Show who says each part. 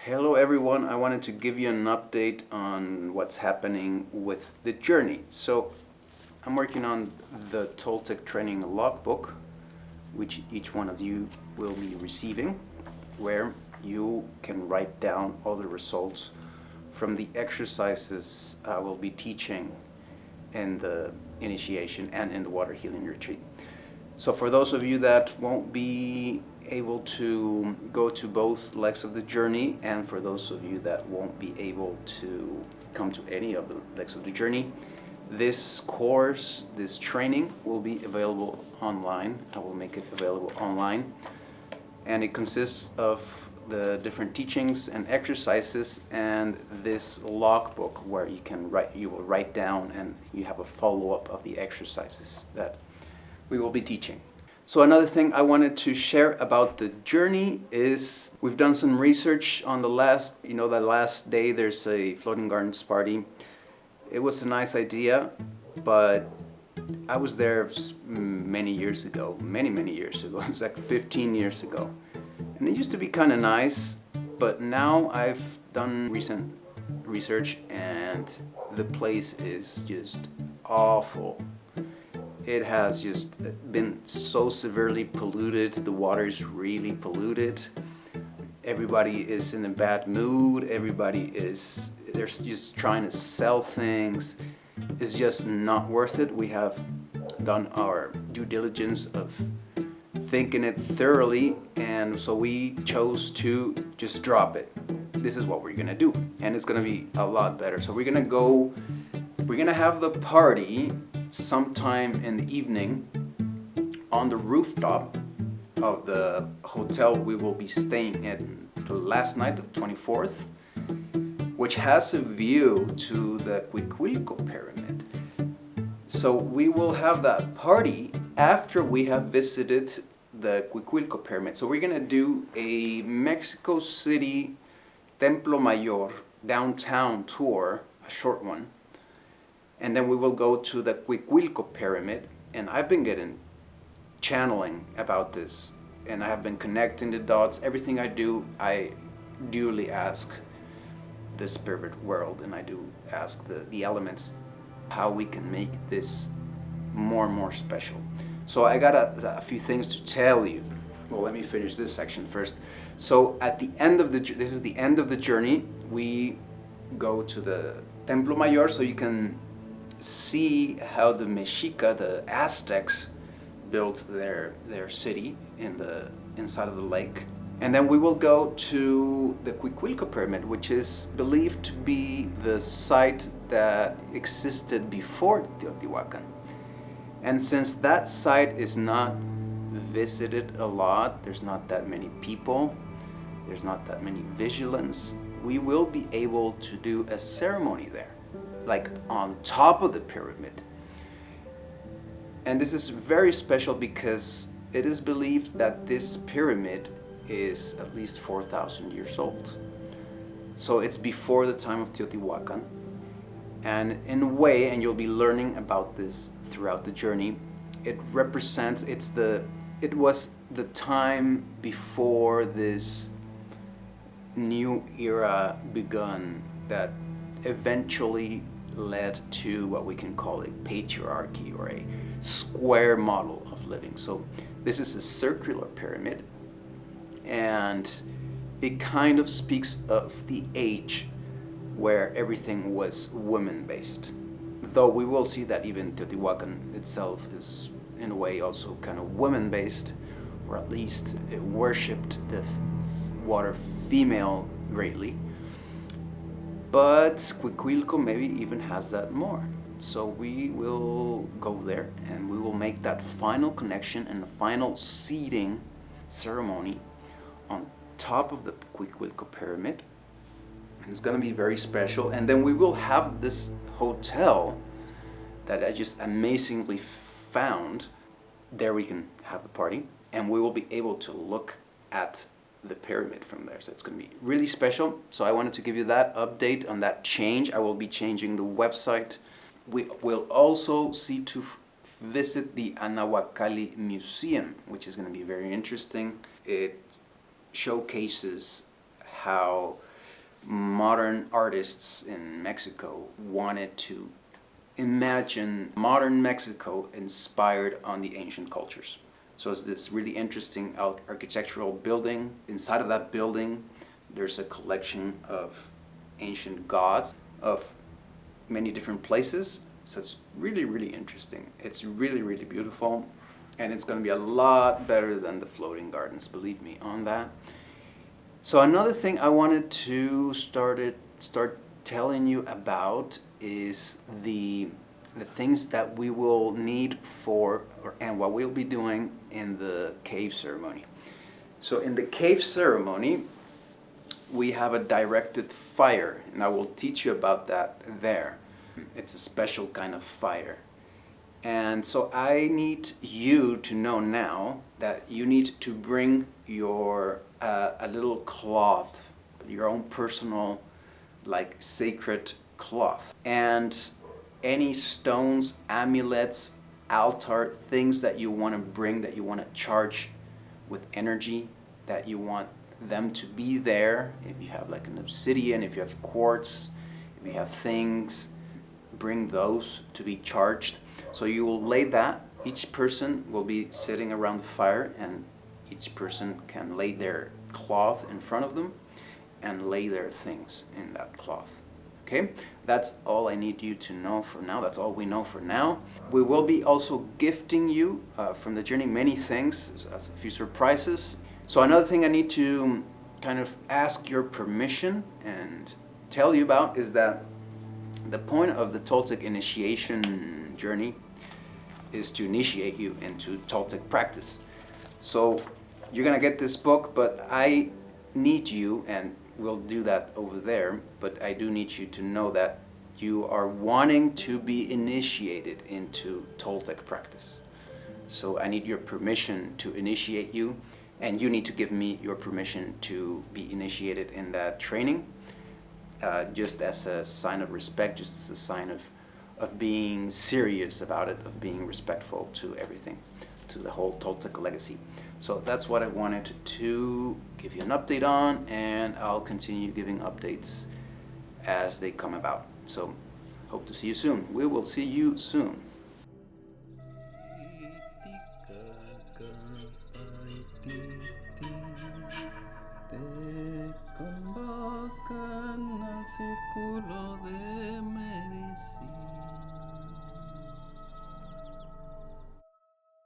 Speaker 1: Hello everyone, I wanted to give you an update on what's happening with the journey. So I'm working on the Toltec training logbook, which each one of you will be receiving, where you can write down all the results from the exercises I will be teaching in the initiation and in the water healing retreat. So for those of you that won't be able to go to both legs of the journey, and for those of you that won't be able to come to any of the legs of the journey, this course, this training will be available online. I will make it available online, and it consists of the different teachings and exercises and this logbook where you will write down and you have a follow-up of the exercises that we will be teaching. So another thing I wanted to share about the journey is we've done some research on the last day there's a floating gardens party. It was a nice idea, but I was there many years ago. It was like 15 years ago. And it used to be kind of nice, but now I've done recent research and the place is just awful. It has just been so severely polluted. The water is really polluted. Everybody is in a bad mood. They're just trying to sell things. It's just not worth it. We have done our due diligence of thinking it thoroughly, and so we chose to just drop it. This is what we're gonna do, and it's gonna be a lot better. So we're gonna have the party sometime in the evening on the rooftop of the hotel we will be staying in the last night, the 24th, which has a view to the Cuicuilco pyramid. So we will have that party after we have visited the Cuicuilco pyramid. So we're gonna do a Mexico City Templo Mayor downtown tour, a short one. And then we will go to the Cuicuilco pyramid, and I've been getting channeling about this, and I have been connecting the dots. Everything I do, I duly ask the spirit world, and I do ask the elements how we can make this more and more special. So I got a few things to tell you. Well, let me finish this section first. So at the end of this is the end of the journey. We go to the Templo Mayor, so you can see how the Mexica, the Aztecs, built their city inside of the lake. And then we will go to the Cuicuilco pyramid, which is believed to be the site that existed before Teotihuacan. And since that site is not visited a lot, there's not that many people, there's not that many vigilants, we will be able to do a ceremony there, like on top of the pyramid. And this is very special because it is believed that this pyramid is at least 4,000 years old. So it's before the time of Teotihuacan. And in a way, and you'll be learning about this throughout the journey, it was the time before this new era begun that eventually led to what we can call a patriarchy or a square model of living. So this is a circular pyramid, and it kind of speaks of the age where everything was women-based. Though we will see that even Teotihuacan itself is in a way also kind of women-based, or at least it worshipped the water female greatly. But Cuicuilco maybe even has that more. So we will go there and we will make that final connection and the final seeding ceremony on top of the Cuicuilco pyramid. And it's going to be very special. And then we will have this hotel that I just amazingly found. There we can have the party, and we will be able to look at the pyramid from there. So it's going to be really special. So I wanted to give you that update on that change. I will be changing the website. We will also see to visit the Anahuacalli Museum, which is going to be very interesting. It showcases how modern artists in Mexico wanted to imagine modern Mexico inspired on the ancient cultures. So it's this really interesting architectural building. Inside of that building, there's a collection of ancient gods of many different places. So it's really, really interesting. It's really, really beautiful. And it's going to be a lot better than the floating gardens, believe me on that. So another thing I wanted to start telling you about is the things that we will need for, and what we'll be doing in the cave ceremony. So in the cave ceremony, we have a directed fire, and I will teach you about that there. It's a special kind of fire. And so I need you to know now that you need to bring your a little cloth, your own personal, like, sacred cloth, and any stones, amulets, altar, things that you want to bring, that you want to charge with energy, that you want them to be there. If you have like an obsidian, if you have quartz, if you have things, bring those to be charged. So you will lay that. Each person will be sitting around the fire, and each person can lay their cloth in front of them and lay their things in that cloth. Okay, that's all I need you to know for now. That's all we know for now. We will be also gifting you from the journey many things, as a few surprises. So another thing I need to kind of ask your permission and tell you about is that the point of the Toltec initiation journey is to initiate you into Toltec practice. So you're gonna get this book, but I need you, and we'll do that over there, but I do need you to know that you are wanting to be initiated into Toltec practice. So I need your permission to initiate you, and you need to give me your permission to be initiated in that training, just as a sign of respect, just as a sign of being serious about it, of being respectful to everything, to the whole Toltec legacy. So that's what I wanted to give you an update on, and I'll continue giving updates as they come about. So hope to see you soon. We will see you soon.